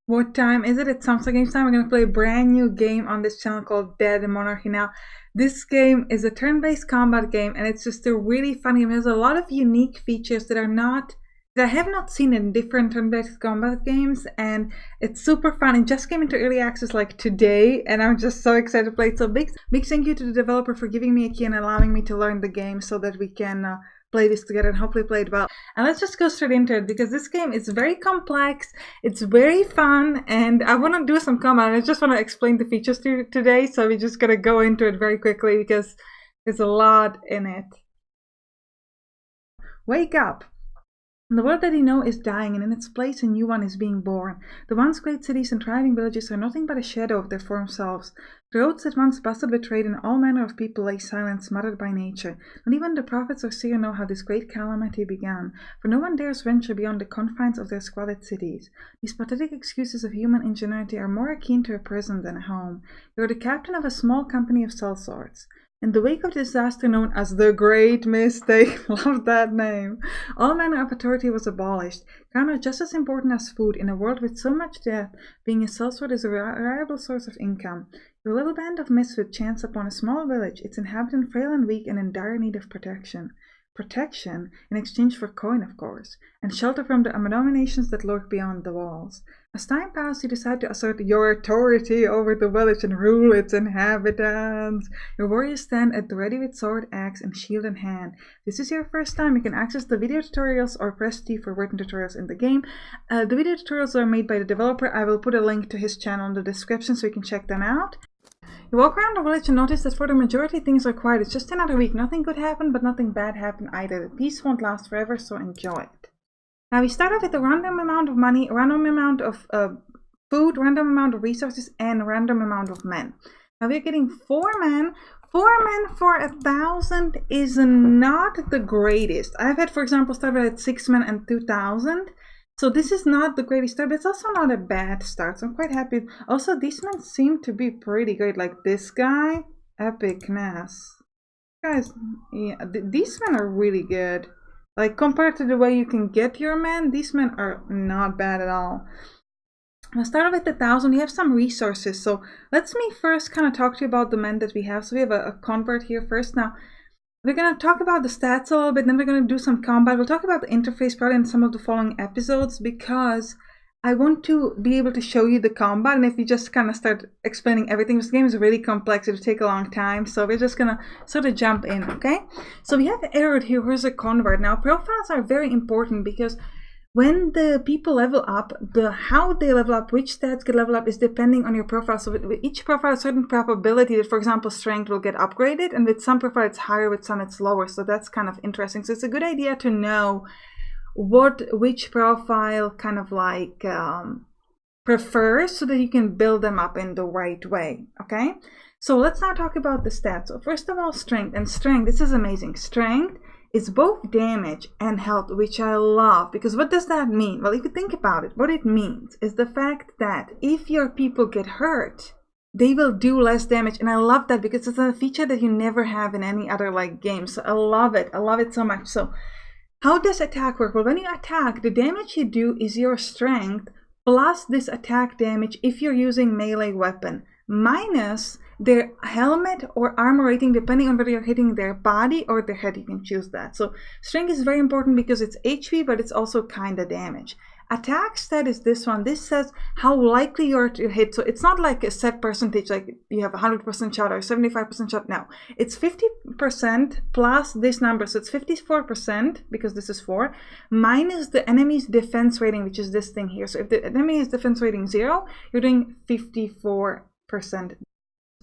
What time is it? It's Sampstra Games time. We're going to play a brand new game on this channel called Dead Monarchy. Now, this game is a turn-based combat game, and it's just a really fun game. There's a lot of unique features that I have not seen in different turn-based combat games, and it's super fun. It just came into early access like today, and I'm just so excited to play it. So big thank you to the developer for giving me a key and allowing me to learn the game so that we can play this together and hopefully play it well. And let's just go straight into it because this game is very complex, it's very fun, and I want to do some combat. I just want to explain the features to you today, so we're just going to go into it very quickly because there's a lot in it. Wake up! The world that you know is dying, and in its place a new one is being born. The once great cities and thriving villages are nothing but a shadow of their former selves. The roads that once bustled with trade and all manner of people lay silent, smothered by nature. Not even the prophets or seer know how this great calamity began, for no one dares venture beyond the confines of their squalid cities. These pathetic excuses of human ingenuity are more akin to a prison than a home. You are the captain of a small company of sellswords. In the wake of the disaster known as the Great Mistake, love that name, all manner of authority was abolished. Crown are just as important as food in a world with so much death. Being a sellsword is a reliable source of income. Your little band of misfits chance upon a small village, its inhabitant frail and weak and in dire need of protection. Protection in exchange for coin, of course, and shelter from the abominations that lurk beyond the walls. As time passes, you decide to assert your authority over the village and rule its inhabitants. Your warriors stand at the ready with sword, axe, and shield in hand. If this is your first time, you can access the video tutorials or press T for written tutorials in the game. The video tutorials are made by the developer. I will put a link to his channel in the description so you can check them out. You walk around the village and notice that for the majority things are quiet. It's just another week. Nothing good happened, but nothing bad happened either. The peace won't last forever, so enjoy it. Now we start off with a random amount of money, a random amount of food, random amount of resources, and a random amount of men. Now we're getting 4 men. 4 men for 1,000 is not the greatest. I've had, for example, started at 6 men and 2,000. So this is not the greatest start, but it's also not a bad start. So I'm quite happy. Also, these men seem to be pretty great. Like this guy, epicness. Guys, yeah, these men are really good. Like compared to the way you can get your men, these men are not bad at all. I'll start with 1,000. We have some resources. So let's me first kind of talk to you about the men that we have. So we have a convert here first. Now, we're going to talk about the stats a little bit, then we're going to do some combat. We'll talk about the interface probably in some of the following episodes because I want to be able to show you the combat, and if you just kind of start explaining everything, this game is really complex, it'll take a long time, so we're just going to sort of jump in, okay? So we have Error here, who's a convert. Now, profiles are very important because when the people level up, how they level up, which stats get leveled up is depending on your profile. So with each profile, a certain probability that, for example, strength will get upgraded, and with some profile it's higher, with some it's lower. So that's kind of interesting. So it's a good idea to know which profile kind of like prefers, so that you can build them up in the right way. Okay. So let's now talk about the stats. So first of all, strength. And strength, this is amazing. Strength is both damage and health, which I love, because what does that mean? Well, if you think about it, what it means is the fact that if your people get hurt, they will do less damage, and I love that because it's a feature that you never have in any other like game. So I love it so much. So how does attack work? Well, when you attack, the damage you do is your strength plus this attack damage if you're using melee weapon, minus their helmet or armor rating, depending on whether you're hitting their body or their head. You can choose that. So strength is very important because it's HP, but it's also kind of damage. Attack stat is this one. This says how likely you are to hit. So it's not like a set percentage, like you have 100% shot or 75% shot. No, it's 50% plus this number. So it's 54% because this is 4 minus the enemy's defense rating, which is this thing here. So if the enemy is defense rating 0, you're doing 54%.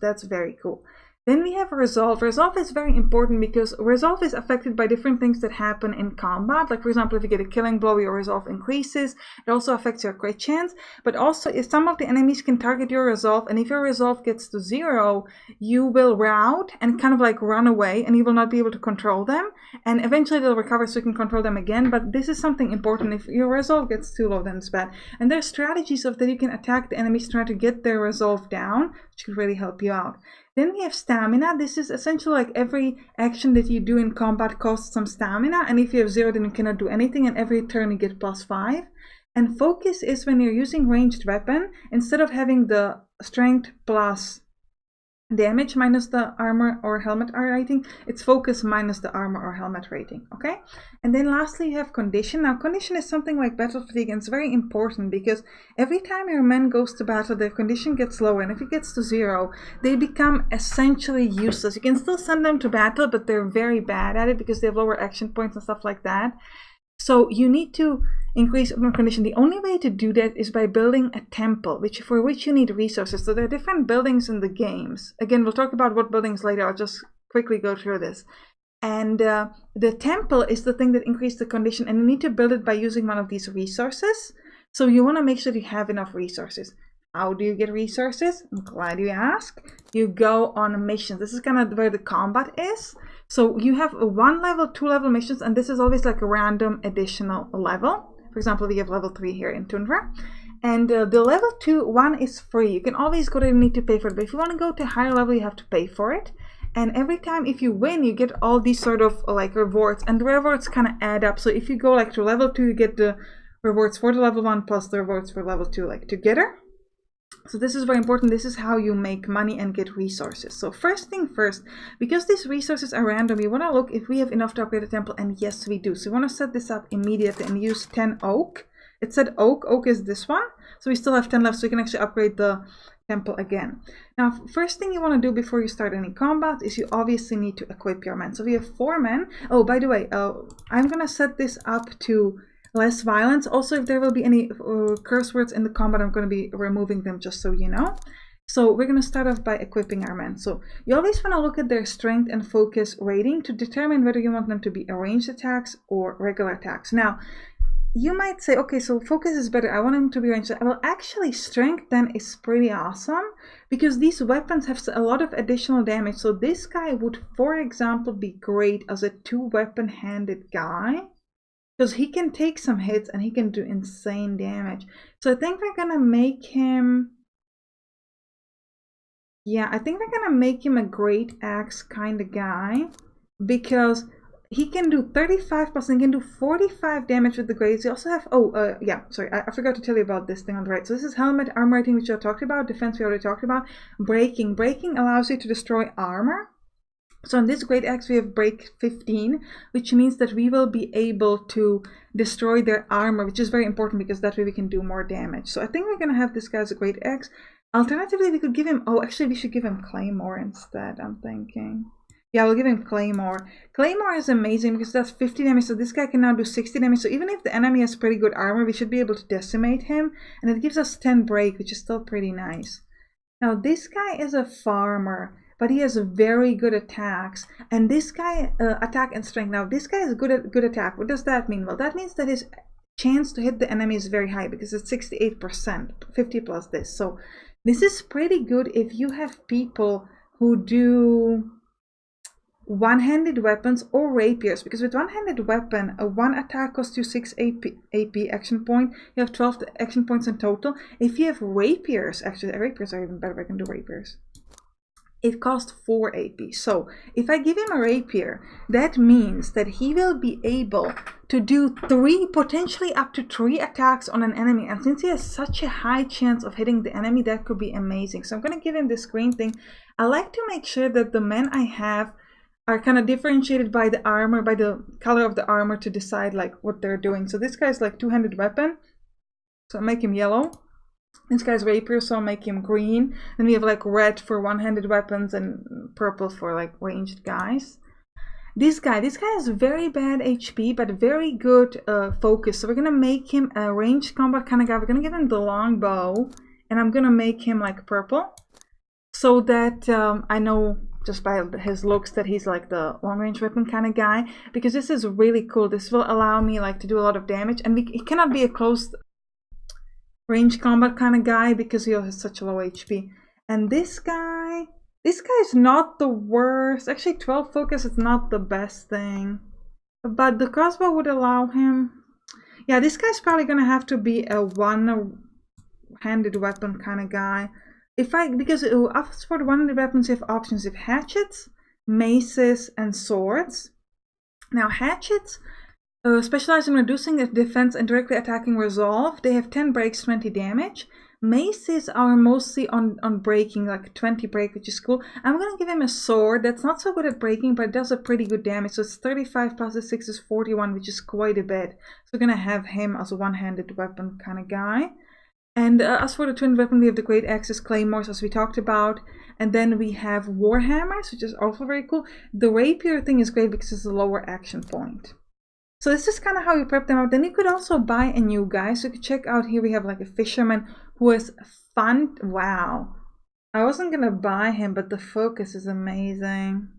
That's very cool. Then we have resolve. Resolve is very important because resolve is affected by different things that happen in combat. Like, for example, if you get a killing blow, your resolve increases. It also affects your crit chance. But also, if some of the enemies can target your resolve, and if your resolve gets to 0, you will rout and kind of like run away, and you will not be able to control them. And eventually they'll recover so you can control them again. But this is something important. If your resolve gets too low, then it's bad. And there's strategies of that you can attack the enemies, trying to get their resolve down, which could really help you out. Then we have stamina. This is essentially like every action that you do in combat costs some stamina, and if you have 0, then you cannot do anything, and every turn you get +5. And focus is when you're using ranged weapon, instead of having the strength plus damage minus the armor or helmet rating, it's focus minus the armor or helmet rating. Okay, and then lastly you have condition. Now condition is something like battle fatigue, and it's very important because every time your men goes to battle, their condition gets lower, and if it gets to 0, they become essentially useless. You can still send them to battle, but they're very bad at it because they have lower action points and stuff like that. So you need to increase condition. The only way to do that is by building a temple, for which you need resources. So there are different buildings in the games. Again, we'll talk about what buildings later. I'll just quickly go through this. And the temple is the thing that increases the condition, and you need to build it by using one of these resources. So you want to make sure you have enough resources. How do you get resources? I'm glad you asked. You go on missions. This is kind of where the combat is. So you have 1 level, 2 level missions, and this is always like a random additional level. For example, we have level 3 here in Tundra. And the level 1 is free. You can always go there and need to pay for it. But if you want to go to higher level, you have to pay for it. And every time if you win, you get all these sort of like rewards. And the rewards kind of add up. So if you go like to level 2, you get the rewards for the level 1 plus the rewards for level 2 like together. So this is very important. This is how you make money and get resources. So first thing first, because these resources are random, you want to look if we have enough to upgrade the temple, and yes we do. So we want to set this up immediately and use 10 oak. It said oak. Oak is this one. So we still have 10 left, so we can actually upgrade the temple again. Now first thing you want to do before you start any combat is you obviously need to equip your men. So we have 4 men. Oh, by the way, I'm going to set this up to less violence. Also, if there will be any curse words in the combat, I'm going to be removing them, just so you know. So we're going to start off by equipping our men. So you always want to look at their strength and focus rating to determine whether you want them to be ranged attacks or regular attacks. Now, you might say, okay, so focus is better. I want them to be ranged. Well, actually, strength then is pretty awesome because these weapons have a lot of additional damage. So this guy would, for example, be great as a 2-weapon handed guy, because he can take some hits and he can do insane damage. So I think we're gonna make him, yeah, I think we're gonna make him a great axe kind of guy, because he can do 35%, he can do 45 damage with the grades. You also have, yeah, sorry, I forgot to tell you about this thing on the right. So this is helmet, armor rating, which I talked about, defense we already talked about. Breaking allows you to destroy armor. So in this great axe we have break 15, which means that we will be able to destroy their armor, which is very important because that way we can do more damage. So I think we're going to have this guy as a great axe. Alternatively, we could give him, oh, actually we should give him Claymore instead, I'm thinking. Yeah, we'll give him Claymore. Claymore is amazing because that's 50 damage, so this guy can now do 60 damage. So even if the enemy has pretty good armor, we should be able to decimate him. And it gives us 10 break, which is still pretty nice. Now this guy is a farmer, but he has very good attacks, and this guy attack and strength. Now this guy is good at attack. What does that mean? Well, that means that his chance to hit the enemy is very high because it's 68%, 50 plus this. So this is pretty good if you have people who do one-handed weapons or rapiers, because with one-handed weapon, a 1 attack costs you 6 AP action point. You have 12 action points in total. If you have rapiers, actually rapiers are even better. I can do rapiers. It costs 4 AP. So if I give him a rapier, that means that he will be able to do 3, potentially up to 3 attacks on an enemy. And since he has such a high chance of hitting the enemy, that could be amazing. So I'm going to give him this green thing. I like to make sure that the men I have are kind of differentiated by the armor, by the color of the armor, to decide like what they're doing. So this guy's like 2-handed weapon, so I'll make him yellow. This guy's rapier, so I'll make him green. And we have like red for one-handed weapons and purple for like ranged guys. This guy has very bad HP, but very good focus. So we're gonna make him a ranged combat kind of guy. We're gonna give him the long bow, and I'm gonna make him like purple, so that I know just by his looks that he's like the long range weapon kind of guy, because this is really cool. This will allow me like to do a lot of damage, and he cannot be a close range combat kind of guy because he has such a low HP. And this guy is not the worst. Actually, 12 focus is not the best thing, but the crossbow would allow him. Yeah, this guy's probably gonna have to be a one-handed weapon kind of guy. Because for the one-handed weapons you have options. You have hatchets, maces, and swords. Now hatchets Specialized in reducing defense and directly attacking resolve. They have 10 breaks, 20 damage. Maces are mostly on breaking, like 20 break, which is cool. I'm gonna give him a sword that's not so good at breaking, but it does a pretty good damage. So it's 35 plus the 6 is 41, which is quite a bit. So we're gonna have him as a one-handed weapon kind of guy. And as for the twin weapon, we have the Great Axes Claymores, as we talked about. And then we have Warhammers, which is also very cool. The Rapier thing is great because it's a lower action point. So this is kind of how you prep them out. Then you could also buy a new guy. So you could check out here, we have like a fisherman who is fun. Wow. I wasn't going to buy him, but the focus is amazing.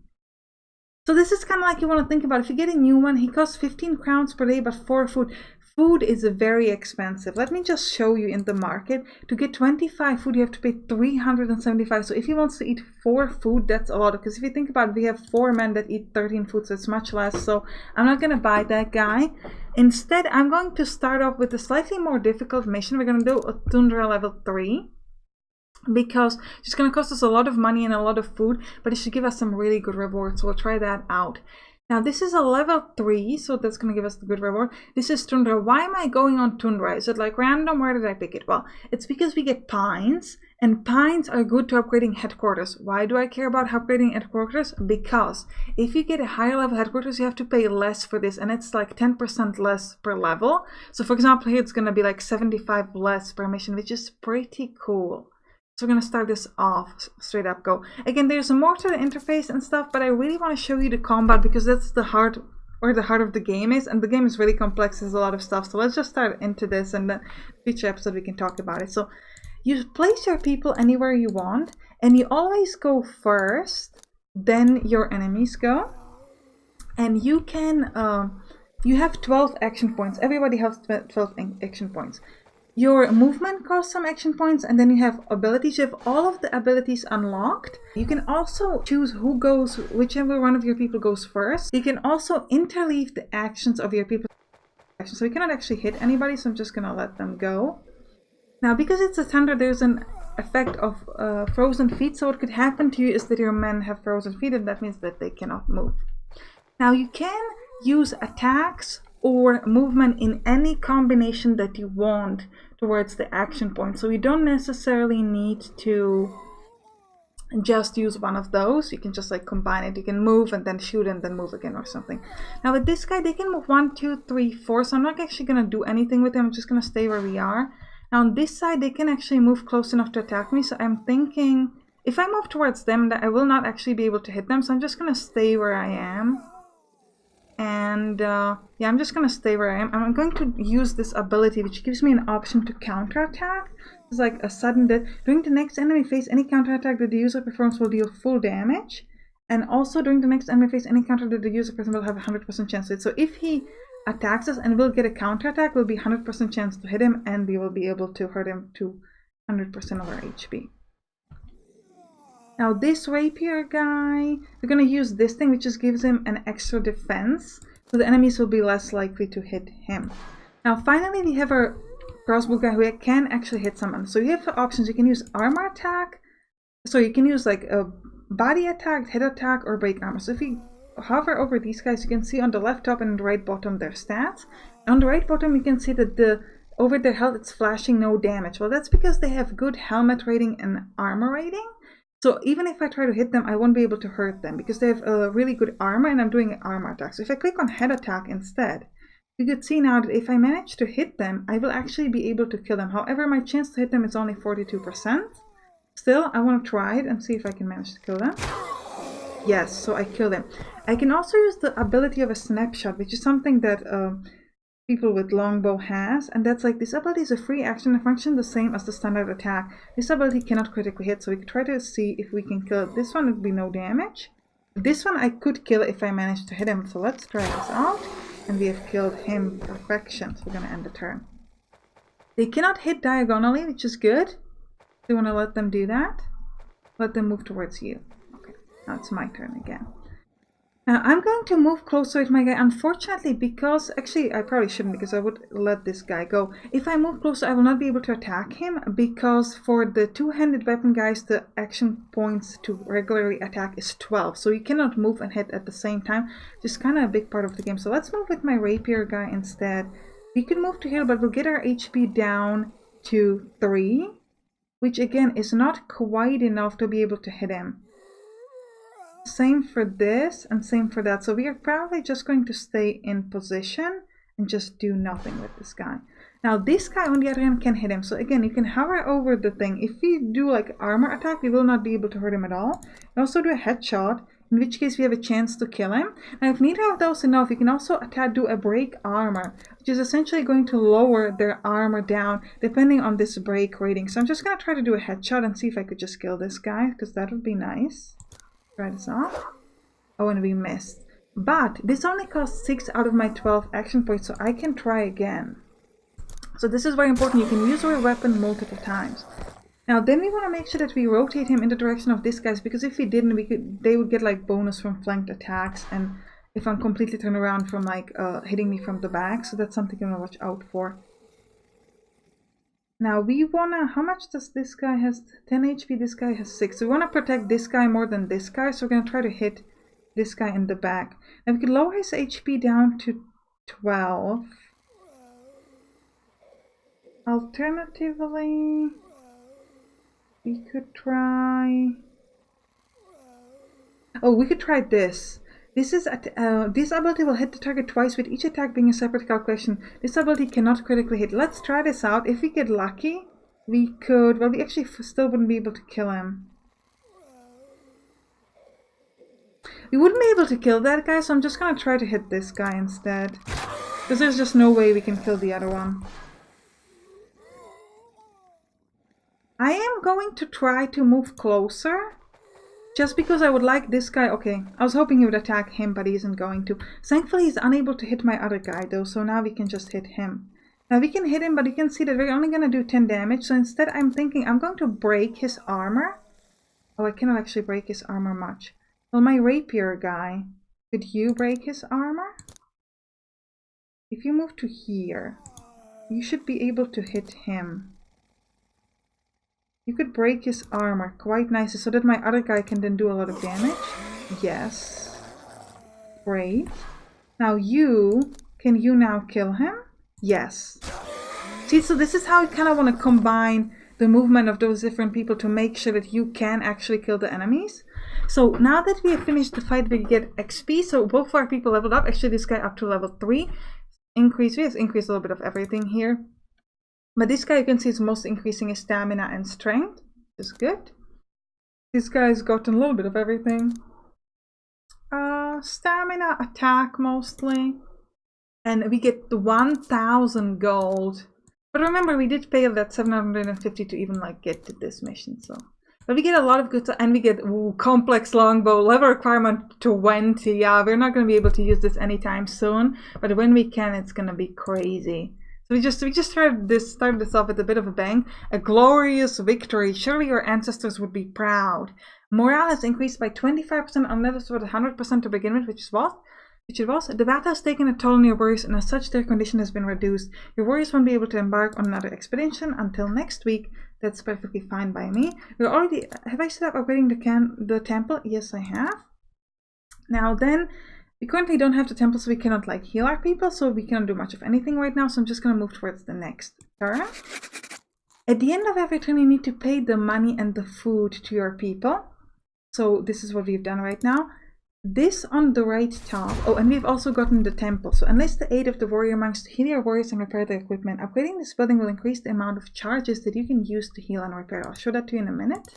So this is kind of like you want to think about. If you get a new one, he costs 15 crowns per day, but 4 food. Food is very expensive. Let me just show you in the market. To get 25 food, you have to pay 375. So if he wants to eat 4 food, that's a lot. Because if you think about it, we have 4 men that eat 13 food, so it's much less. So I'm not going to buy that guy. Instead, I'm going to start off with a slightly more difficult mission. We're going to do a Tundra Level 3. Because it's going to cost us a lot of money and a lot of food, but it should give us some really good rewards. So we'll try that out. Now this is a level 3, so that's going to give us the good reward. This is Tundra. Why am I going on Tundra? Is it like random? Where did I pick it? Well, it's because we get pines, and pines are good to upgrading headquarters. Why do I care about upgrading headquarters? Because if you get a higher level headquarters, you have to pay less for this, and it's like 10% less per level. So for example, here it's going to be like 75 less per mission, which is pretty cool. So we're going to start this off, straight up go. Again, there's more to the interface and stuff, but I really want to show you the combat because that's the heart, where the heart of the game is. And the game is really complex, there's a lot of stuff. So let's just start into this, and then future episode we can talk about it. So you place your people anywhere you want, and you always go first, then your enemies go. And you can, you have 12 action points. Everybody has 12 action points. Your movement costs some action points, and then you have abilities. You have all of the abilities unlocked. You can also choose who goes, whichever one of your people goes first. You can also interleave the actions of your people. So you cannot actually hit anybody, so I'm just gonna let them go. Now, because it's a thunder, there's an effect of frozen feet. So what could happen to you is that your men have frozen feet, and that means that they cannot move. Now you can use attacks or movement in any combination that you want towards the action point. So you don't necessarily need to just use one of those. You can just like combine it. You can move and then shoot and then move again or something. Now with this guy, they can move 1, 2, 3, 4. So I'm not actually going to do anything with them. I'm just going to stay where we are. Now on this side, they can actually move close enough to attack me. So I'm thinking if I move towards them, that I will not actually be able to hit them. So I'm just going to stay where I am. And yeah, I'm just going to stay where I am. I'm going to use this ability, which gives me an option to counterattack. It's like a sudden death. During the next enemy phase, any counterattack that the user performs will deal full damage. And also during the next enemy phase, any counter that the user performs will have a 100% chance to hit. So if he attacks us and will get a counterattack, will be 100% chance to hit him, and we will be able to hurt him to 100% of our HP. Now this rapier guy, we're going to use this thing, which just gives him an extra defense, so the enemies will be less likely to hit him. Now finally we have our crossbow guy who can actually hit someone. So you have options. You can use armor attack, so you can use like a body attack, head attack, or break armor. So if you hover over these guys, you can see on the left top and the right bottom their stats. On the right bottom you can see that over their health it's flashing no damage. Well, that's because they have good helmet rating and armor rating. So even if I try to hit them, I won't be able to hurt them because they have a really good armor, and I'm doing an armor attack. So if I click on head attack instead, you could see now that if I manage to hit them, I will actually be able to kill them. However, my chance to hit them is only 42%. Still, I want to try it and see if I can manage to kill them. Yes, so I killed them. I can also use the ability of a snapshot, which is something that people with longbow has, and that's like this ability is a free action and function the same as the standard attack. This ability cannot critically hit, so we could try to see if we can kill it. This one would be no damage. This one I could kill if I managed to hit him, so let's try this out. And we have killed him perfection, so we're gonna end the turn. They cannot hit diagonally, which is good. Do you want to let them do that? Let them move towards you. Okay, now it's my turn again. I'm going to move closer with my guy, unfortunately, because actually I probably shouldn't, because I would let this guy go. If I move closer, I will not be able to attack him, because for the two-handed weapon guys, the action points to regularly attack is 12, so you cannot move and hit at the same time, which is kind of a big part of the game. So let's move with my rapier guy instead. We could move to here, but we'll get our HP down to 3, which again is not quite enough to be able to hit him. Same for this and same for that. So we are probably just going to stay in position and just do nothing with this guy. Now this guy on the other hand can hit him. So again, you can hover over the thing. If we do like armor attack, we will not be able to hurt him at all. We also do a headshot, in which case we have a chance to kill him. Now if neither of those enough, we can also do a break armor, which is essentially going to lower their armor down depending on this break rating. So I'm just going to try to do a headshot and see if I could just kill this guy, because that would be nice. Try this off. Oh, and we missed. But this only costs 6 out of my 12 action points, so I can try again. So this is very important. You can use your weapon multiple times. Now then we want to make sure that we rotate him in the direction of this guys, because if we didn't, they would get like bonus from flanked attacks, and if I'm completely turned around from like hitting me from the back, so that's something I'm gonna watch out for. Now we wanna, how much does this guy has? 10 HP, this guy has 6. So we wanna protect this guy more than this guy, so we're gonna try to hit this guy in the back. And we can lower his HP down to 12. Alternatively, we could try... Oh, we could try this. This ability will hit the target twice, with each attack being a separate calculation. This ability cannot critically hit. Let's try this out. If we get lucky, we could... Well, we actually still wouldn't be able to kill him. We wouldn't be able to kill that guy, so I'm just gonna try to hit this guy instead. Because there's just no way we can kill the other one. I am going to try to move closer. Just because I would like this guy. Okay, I was hoping he would attack him, but he isn't going to. Thankfully, he's unable to hit my other guy, though, so now we can just hit him. Now, we can hit him, but you can see that we're only going to do 10 damage, so instead I'm thinking I'm going to break his armor. Oh, I cannot actually break his armor much. Well, my rapier guy, could you break his armor? If you move to here, you should be able to hit him. You could break his armor quite nicely so that my other guy can then do a lot of damage. Yes. Great. Now can you now kill him? Yes. See, so this is how you kind of want to combine the movement of those different people to make sure that you can actually kill the enemies. So now that we have finished the fight, we get XP. So both our people leveled up. Actually, this guy up to level 3. We have increased a little bit of everything here. But this guy, you can see, is most increasing his stamina and strength, which is good. This guy's gotten a little bit of everything. Stamina, attack mostly. And we get the 1,000 gold. But remember, we did pay that 750 to even like get to this mission, so. But we get a lot of good stuff, and we get complex longbow, level requirement 20. Yeah, we're not going to be able to use this anytime soon, but when we can, it's going to be crazy. So we just started this off with a bit of a bang. A glorious victory. Surely your ancestors would be proud. Morale has increased by 25% on levels with 100% to begin with, which it was. The battle has taken a toll on your warriors, and as such their condition has been reduced. Your warriors won't be able to embark on another expedition until next week. That's perfectly fine by me. Have I set up upgrading the temple? Yes, I have. Now then, we currently don't have the temple, so we cannot like heal our people, so we cannot do much of anything right now, so I'm just going to move towards the next turn. At the end of every turn, you need to pay the money and the food to your people. So this is what we've done right now. This on the right top. Oh, and we've also gotten the temple. So enlist the aid of the warrior monks to heal your warriors and repair their equipment. Upgrading this building will increase the amount of charges that you can use to heal and repair. I'll show that to you in a minute.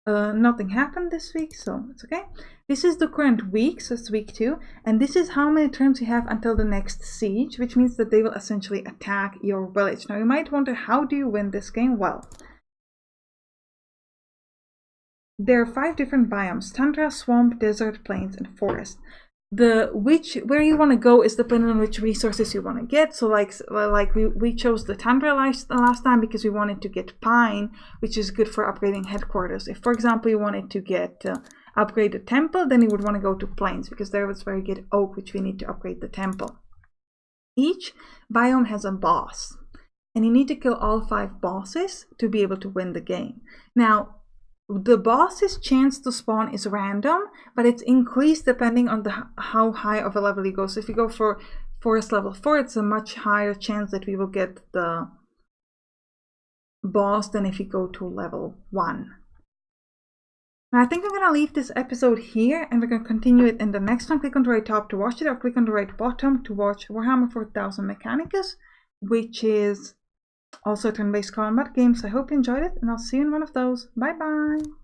Nothing happened this week, so it's okay. This is the current week, so it's week 2, and this is how many turns you have until the next siege, which means that they will essentially attack your village. Now you might wonder, how do you win this game? Well, there are 5 different biomes: tundra, swamp, desert, plains, and forest. Where you want to go is dependent on which resources you want to get. So like we chose the tundra last time because we wanted to get pine, which is good for upgrading headquarters. If, for example, you wanted to get upgrade the temple, then you would want to go to plains, because there was very good oak, which we need to upgrade the temple. Each biome has a boss, and you need to kill all 5 bosses to be able to win the game. Now, the boss's chance to spawn is random, but it's increased depending on how high of a level you go. So if you go for forest level 4, it's a much higher chance that we will get the boss than if you go to level 1. Now I think I'm going to leave this episode here, and we're going to continue it in the next one. Click on the right top to watch it, or click on the right bottom to watch Warhammer 4000 Mechanicus, which is also a turn-based combat game. So I hope you enjoyed it, and I'll see you in one of those. Bye bye!